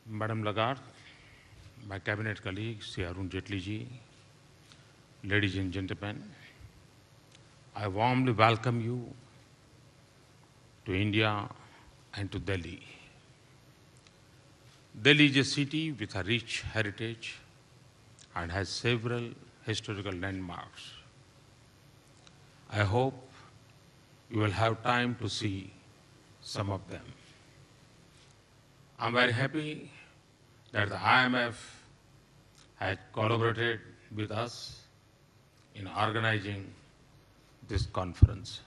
Madam Lagarde, my cabinet colleague, Sri Arun Jaitley ji, ladies and gentlemen, I warmly welcome you to India and to Delhi. Delhi is a city with a rich heritage and has several historical landmarks. I hope you will have time to see some of them. I'm very happy that the IMF has collaborated with us in organizing this conference.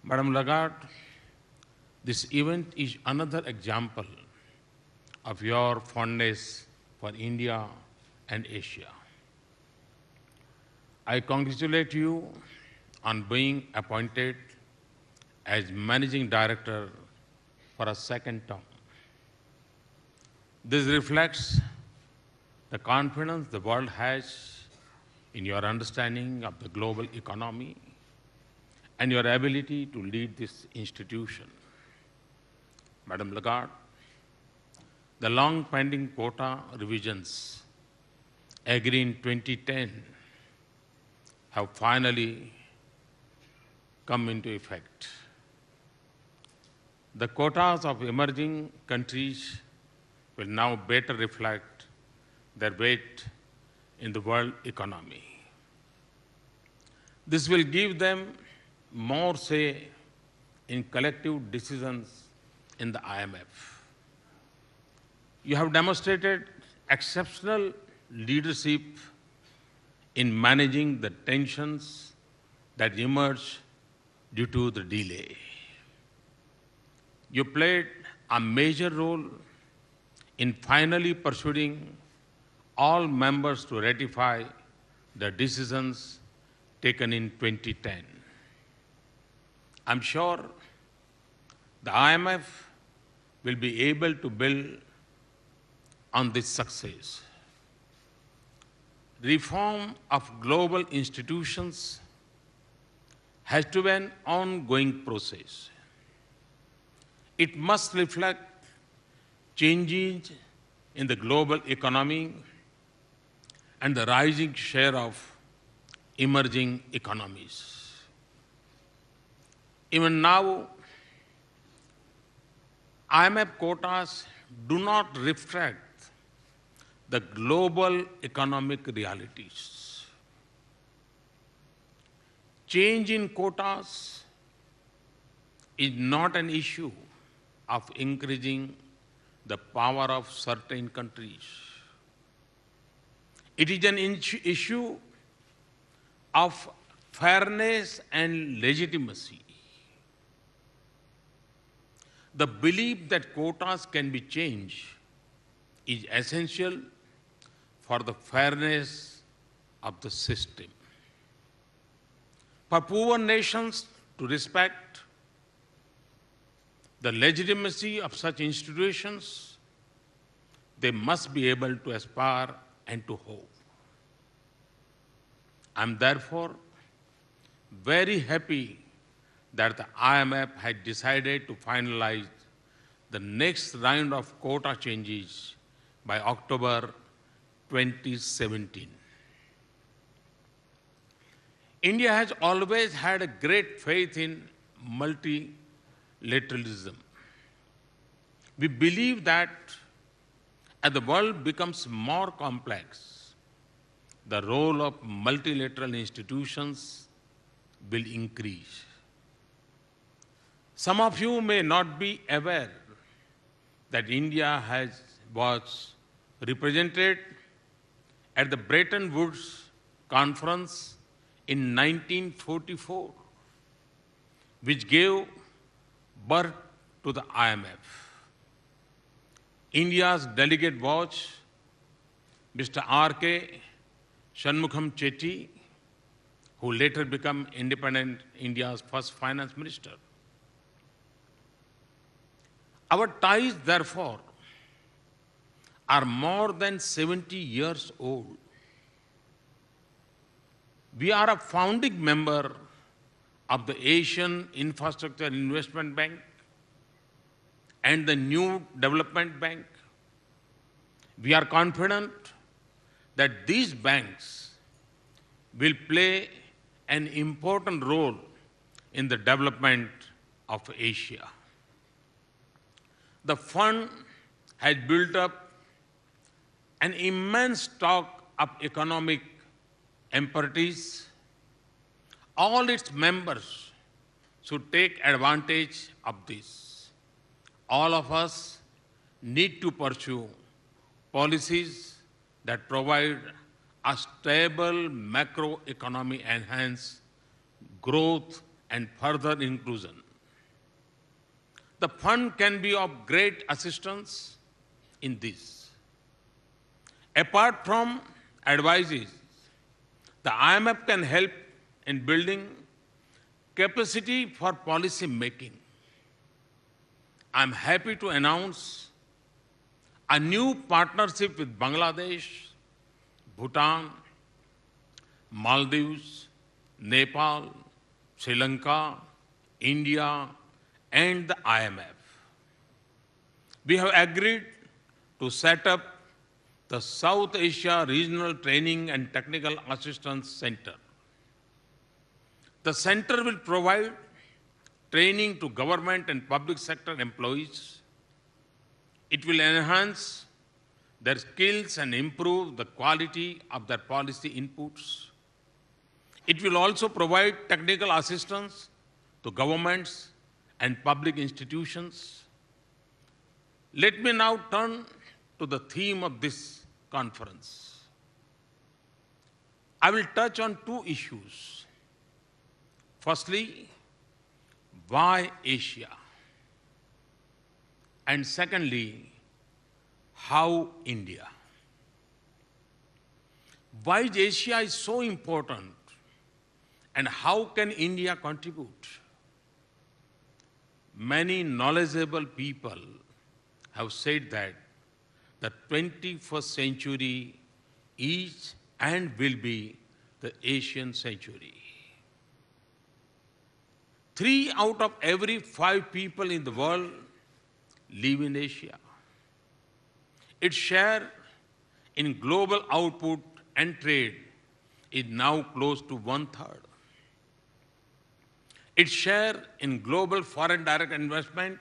Madam Lagarde, this event is another example of your fondness for India and Asia. I congratulate you on being appointed as Managing Director for a second term. This reflects the confidence the world has in your understanding of the global economy and your ability to lead this institution. Madam Lagarde, the long-pending quota revisions agreed in 2010 have finally come into effect. The quotas of emerging countries will now better reflect their weight in the world economy. This will give them more say in collective decisions in the IMF. You have demonstrated exceptional leadership in managing the tensions that emerged due to the delay. You played a major role in finally persuading all members to ratify the decisions taken in 2010. I'm sure the IMF will be able to build on this success. Reform of global institutions has to be an ongoing process. It must reflect changes in the global economy and the rising share of emerging economies. Even now, IMF quotas do not reflect the global economic realities. Change in quotas is not an issue of increasing the power of certain countries. It is an issue of fairness and legitimacy. The belief that quotas can be changed is essential for the fairness of the system. For poor nations to respect the legitimacy of such institutions, they must be able to aspire and to hope. I'm therefore very happy that the IMF had decided to finalize the next round of quota changes by October 2017. India has always had a great faith in multilateralism. We believe that as the world becomes more complex, the role of multilateral institutions will increase. Some of you may not be aware that India was represented at the Bretton Woods Conference in 1944, which gave birth to the IMF. India's delegate was Mr. R.K. Shanmugam Chetty, who later became independent India's first finance minister. Our ties, therefore, are more than 70 years old. We are a founding member of the Asian Infrastructure Investment Bank and the new development bank. We are confident that these banks will play an important role in the development of Asia. The fund has built up an immense stock of economic expertise. All its members should take advantage of this. All of us need to pursue policies that provide a stable macroeconomy, enhance growth and further inclusion. The fund can be of great assistance in this. Apart from advices, the IMF can help in building capacity for policy making. I'm happy to announce a new partnership with Bangladesh, Bhutan, Maldives, Nepal, Sri Lanka, India, and the IMF. We have agreed to set up the South Asia Regional Training and Technical Assistance Center. The center will provide training to government and public sector employees. It will enhance their skills and improve the quality of their policy inputs. It will also provide technical assistance to governments and public institutions. Let me now turn to the theme of this conference. I will touch on two issues. Firstly, why Asia? And secondly, how India? Why Asia is so important and how can India contribute? Many knowledgeable people have said that the 21st century is and will be the Asian century. 3 out of every 5 people in the world live in Asia. Its share in global output and trade is now close to 1/3. Its share in global foreign direct investment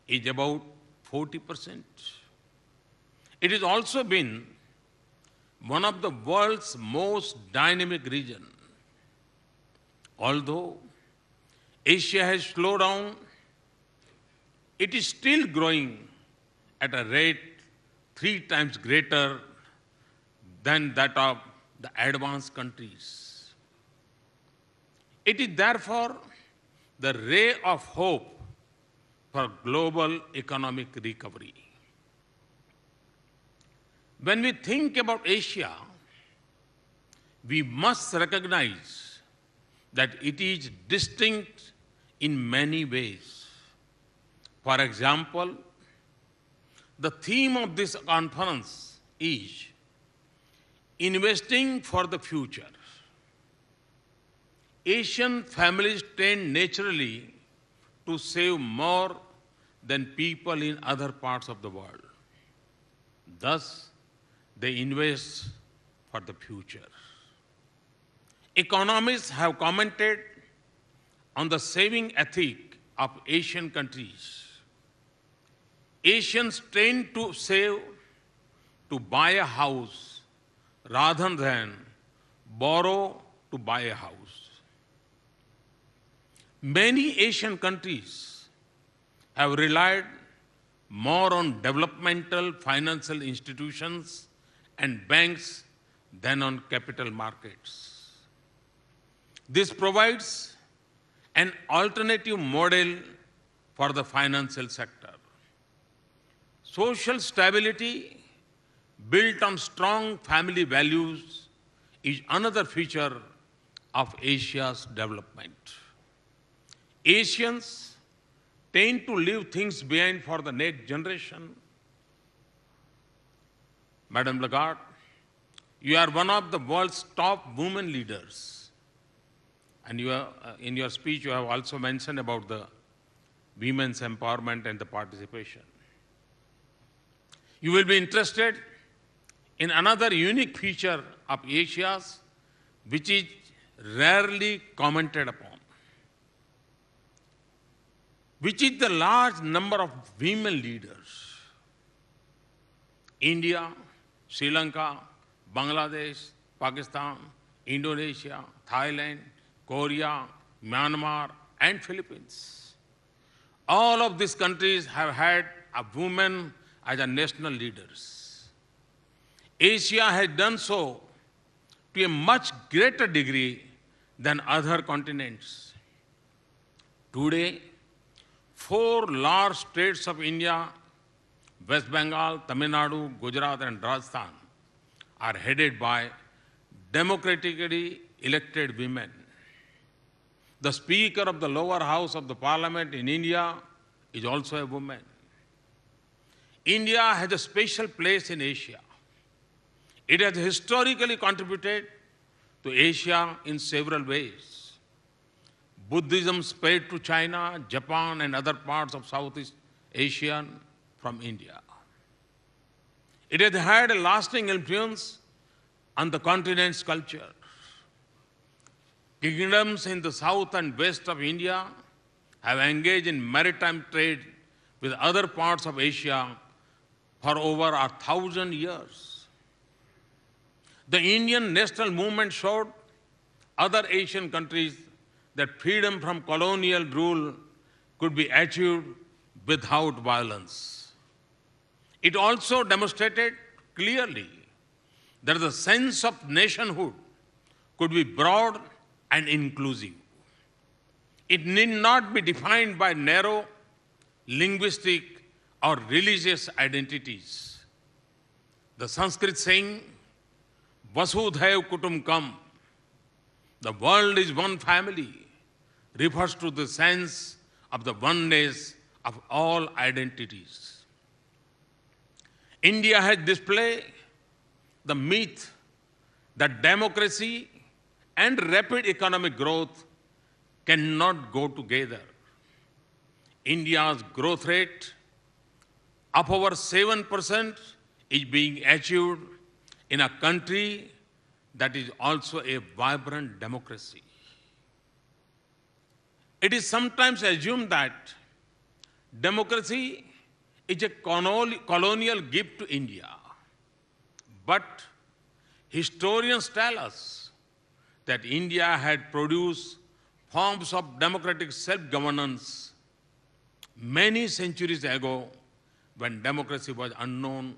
is about 40%. It has also been one of the world's most dynamic regions. Although Asia has slowed down, it is still growing at a rate 3 times greater than that of the advanced countries. It is therefore the ray of hope for global economic recovery. When we think about Asia, we must recognize that it is distinct in many ways. For example, the theme of this conference is investing for the future. Asian families tend naturally to save more than people in other parts of the world. Thus, they invest for the future. Economists have commented on the saving ethic of Asian countries. Asians tend to save to buy a house rather than borrow to buy a house. Many Asian countries have relied more on developmental financial institutions and banks than on capital markets. This provides an alternative model for the financial sector. Social stability built on strong family values is another feature of Asia's development. Asians tend to leave things behind for the next generation. Madam Lagarde, you are one of the world's top women leaders. And in your speech, you have also mentioned about the women's empowerment and the participation. You will be interested in another unique feature of Asia's, which is rarely commented upon, which is the large number of women leaders. India, Sri Lanka, Bangladesh, Pakistan, Indonesia, Thailand, Korea, Myanmar, and Philippines. All of these countries have had a woman as a national leaders. Asia has done so to a much greater degree than other continents. Today, 4 large states of India, West Bengal, Tamil Nadu, Gujarat, and Rajasthan, are headed by democratically elected women. The Speaker of the lower house of the Parliament in India is also a woman. India has a special place in Asia. It has historically contributed to Asia in several ways. Buddhism spread to China, Japan, and other parts of Southeast Asia from India. It has had a lasting influence on the continent's culture. Kingdoms in the south and west of India have engaged in maritime trade with other parts of Asia for over 1,000 years. The Indian national movement showed other Asian countries that freedom from colonial rule could be achieved without violence. It also demonstrated clearly that the sense of nationhood could be broad and inclusive. It need not be defined by narrow linguistic or religious identities. The Sanskrit saying, Vasudhaiv Kutumbakam, the world is one family, refers to the sense of the oneness of all identities. India has displayed the myth that democracy and rapid economic growth cannot go together. India's growth rate of over 7% is being achieved in a country that is also a vibrant democracy. It is sometimes assumed that democracy is a colonial gift to India. But historians tell us that India had produced forms of democratic self-governance many centuries ago when democracy was unknown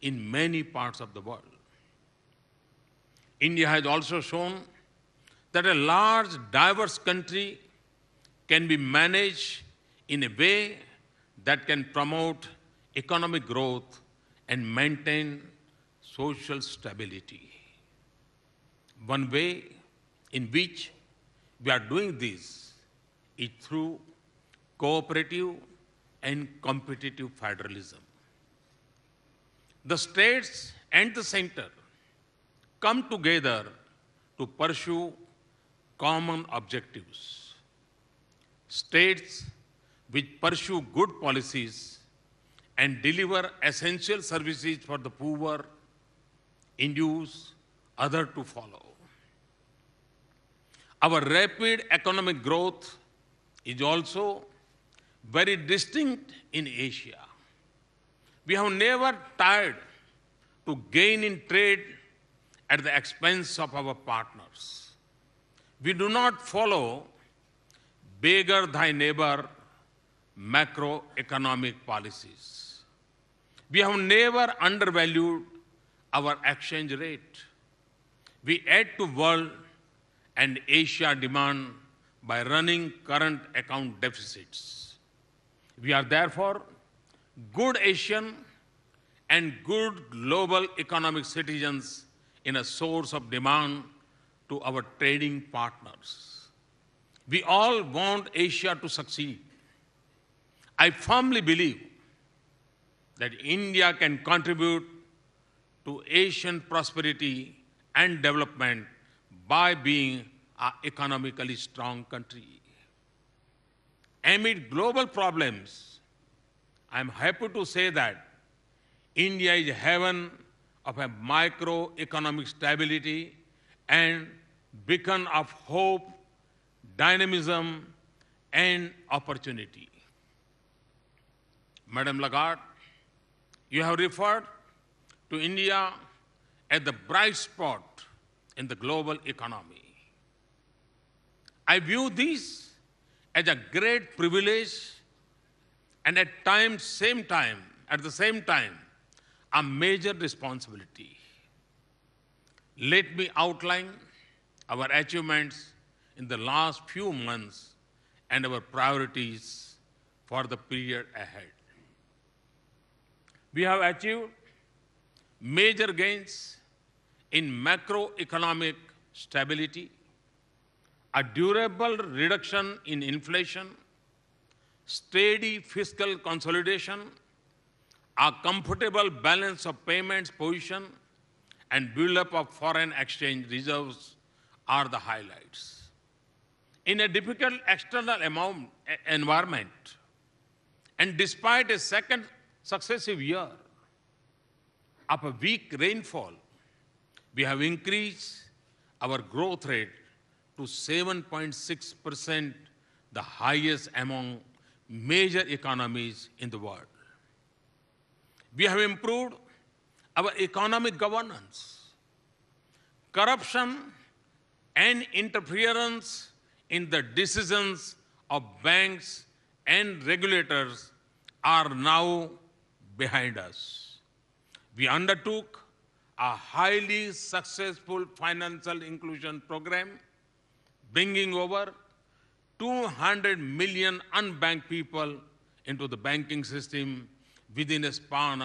in many parts of the world. India has also shown that a large, diverse country can be managed in a way that can promote economic growth and maintain social stability. One way in which we are doing this is through cooperative and competitive federalism. The states and the center come together to pursue common objectives. States which pursue good policies and deliver essential services for the poor induce others to follow. Our rapid economic growth is also very distinct in Asia. We have never tried to gain in trade at the expense of our partners. We do not follow beggar thy neighbor macroeconomic policies. We have never undervalued our exchange rate. We add to world and Asia demand by running current account deficits. We are therefore good Asian and good global economic citizens in a source of demand to our trading partners. We all want Asia to succeed. I firmly believe that India can contribute to Asian prosperity and development by being an economically strong country. Amid global problems, I am happy to say that India is a haven of a microeconomic stability and beacon of hope, dynamism, and opportunity. Madam Lagarde, you have referred to India as the bright spot in the global economy. I view this as a great privilege and at the same time, a major responsibility. Let me outline our achievements in the last few months and our priorities for the period ahead. We have achieved major gains in macroeconomic stability, a durable reduction in inflation, steady fiscal consolidation, a comfortable balance of payments position, and build-up of foreign exchange reserves are the highlights. In a difficult external environment, and despite a second successive year of a weak rainfall, we have increased our growth rate to 7.6%, the highest among major economies in the world. We have improved our economic governance. Corruption and interference in the decisions of banks and regulators are now behind us. We undertook a highly successful financial inclusion program, bringing over 200 million unbanked people into the banking system within a span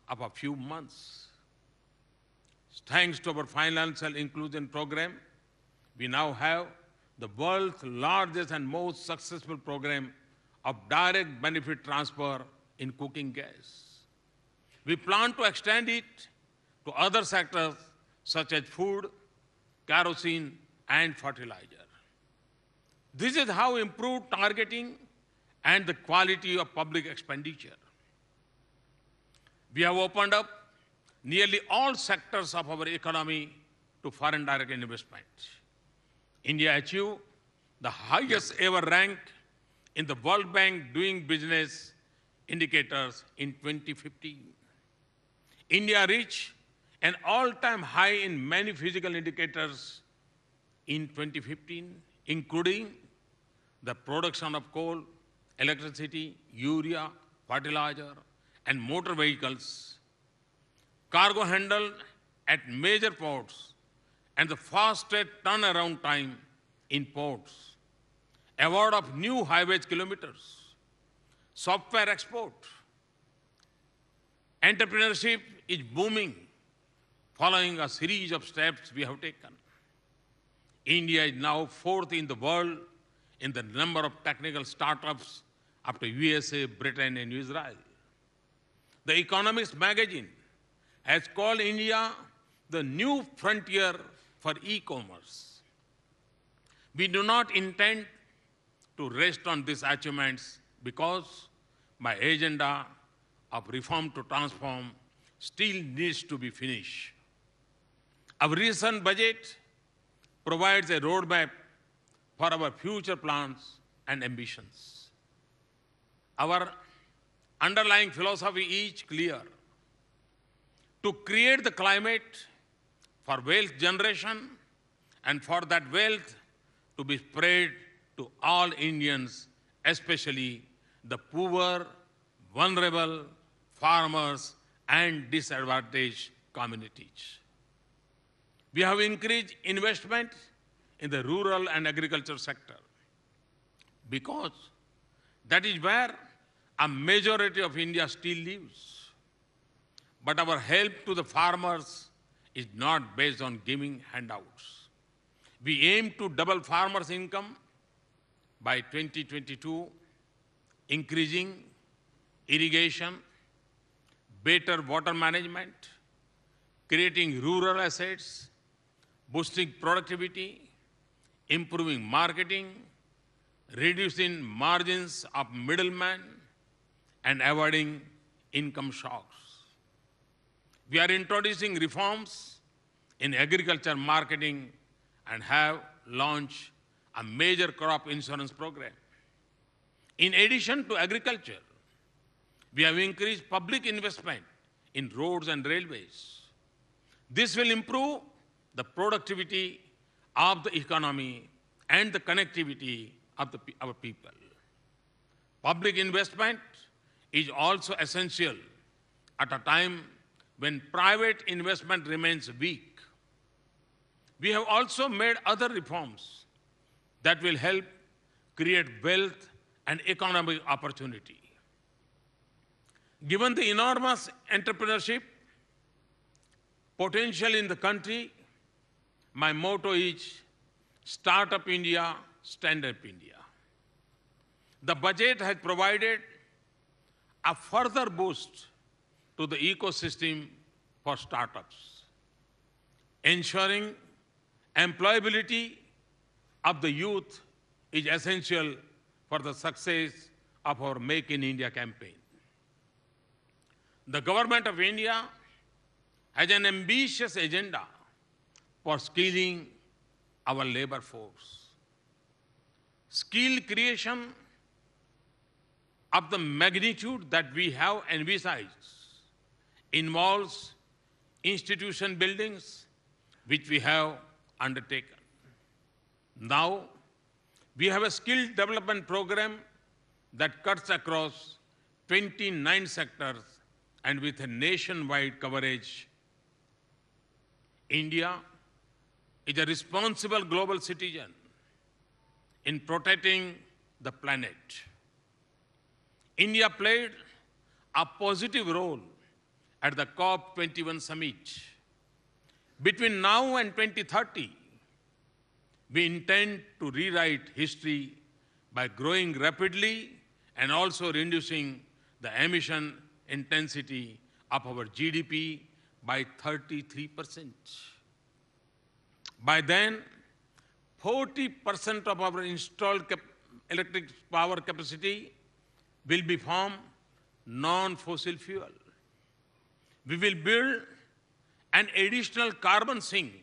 of a few months. Thanks to our financial inclusion program, we now have the world's largest and most successful program of direct benefit transfer in cooking gas. We plan to extend it to other sectors such as food, kerosene, and fertilizer. This is how improved targeting and the quality of public expenditure. We have opened up nearly all sectors of our economy to foreign direct investment. India achieved the highest ever rank in the World Bank Doing Business indicators in 2015. India reached an all-time high in many physical indicators in 2015, including the production of coal, electricity, urea, fertilizer, and motor vehicles, cargo handled at major ports, and the fastest turnaround time in ports, award of new highways kilometers, software export. Entrepreneurship is booming following a series of steps we have taken. India is now fourth in the world in the number of technical startups after USA, Britain, and Israel. The Economist magazine has called India the new frontier for e-commerce. We do not intend to rest on these achievements because my agenda of reform to transform still needs to be finished. Our recent budget provides a roadmap for our future plans and ambitions. Our underlying philosophy is clear: to create the climate for wealth generation and for that wealth to be spread to all Indians, especially the poor, vulnerable, farmers, and disadvantaged communities. We have increased investment in the rural and agriculture sector because that is where a majority of India still lives. But our help to the farmers is not based on giving handouts. We aim to double farmers' income by 2022, increasing irrigation, better water management, creating rural assets, boosting productivity, improving marketing, reducing margins of middlemen, and avoiding income shocks. We are introducing reforms in agriculture marketing and have launched a major crop insurance program. In addition to agriculture, we have increased public investment in roads and railways. This will improve the productivity of the economy and the connectivity of our people. Public investment is also essential at a time when private investment remains weak. We have also made other reforms that will help create wealth and economic opportunity. Given the enormous entrepreneurship potential in the country, my motto is Start Up India, Stand Up India. The budget has provided a further boost to the ecosystem for startups, ensuring employability of the youth is essential for the success of our Make in India campaign. The Government of India has an ambitious agenda for skilling our labor force. Skill creation of the magnitude that we have envisaged involves institution buildings, which we have undertaken. Now, we have a skill development program that cuts across 29 sectors and with a nationwide coverage. India is a responsible global citizen in protecting the planet. India played a positive role at the COP21 summit. Between now and 2030, we intend to rewrite history by growing rapidly and also reducing the emission intensity of our GDP by 33%. By then, 40% of our installed electric power capacity will be from non-fossil fuel. We will build an additional carbon sink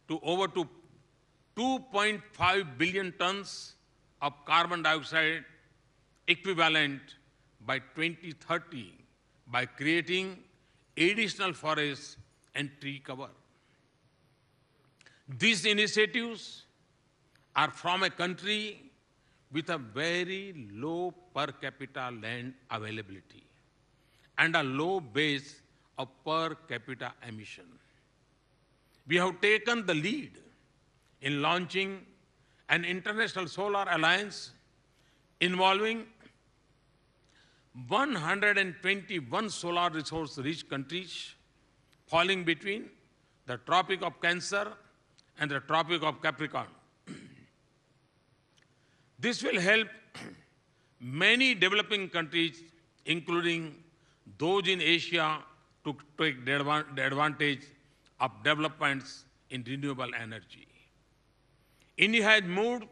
to over 2.5 billion tons of carbon dioxide equivalent by 2030 by creating additional forests and tree cover. These initiatives are from a country with a very low per capita land availability and a low base of per capita emission. We have taken the lead in launching an international solar alliance involving 121 solar resource-rich countries falling between the Tropic of Cancer and the Tropic of Capricorn. This will help many developing countries, including those in Asia, to take the advantage of developments in renewable energy. India has moved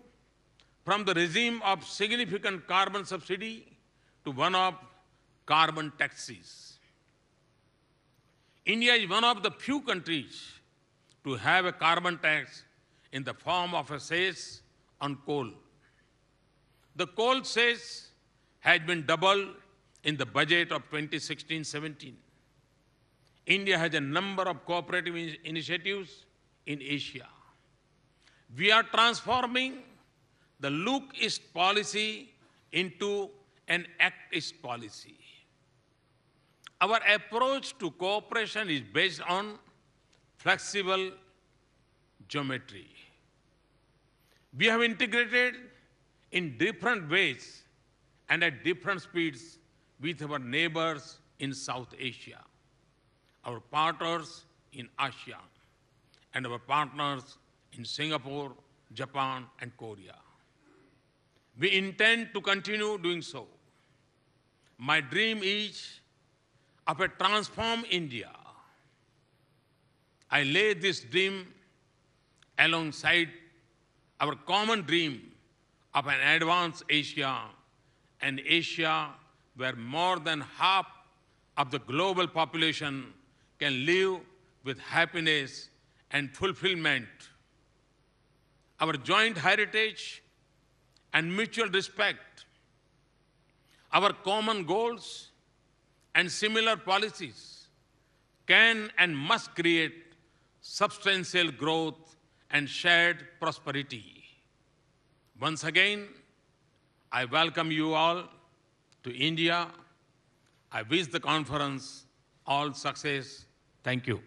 from the regime of significant carbon subsidy to one of carbon taxes. India is one of the few countries to have a carbon tax in the form of a cess on coal. The coal cess has been doubled in the budget of 2016-17. India has a number of cooperative initiatives in Asia. We are transforming the Look East policy into an Act East policy. Our approach to cooperation is based on flexible geometry. We have integrated in different ways and at different speeds with our neighbors in South Asia, our partners in ASEAN, and our partners in Singapore, Japan, and Korea. We intend to continue doing so. My dream is of a transformed India. I lay this dream alongside our common dream of an advanced Asia, an Asia where more than half of the global population can live with happiness and fulfillment. Our joint heritage and mutual respect, our common goals and similar policies can and must create substantial growth and shared prosperity. Once again, I welcome you all to India. I wish the conference all success. Thank you.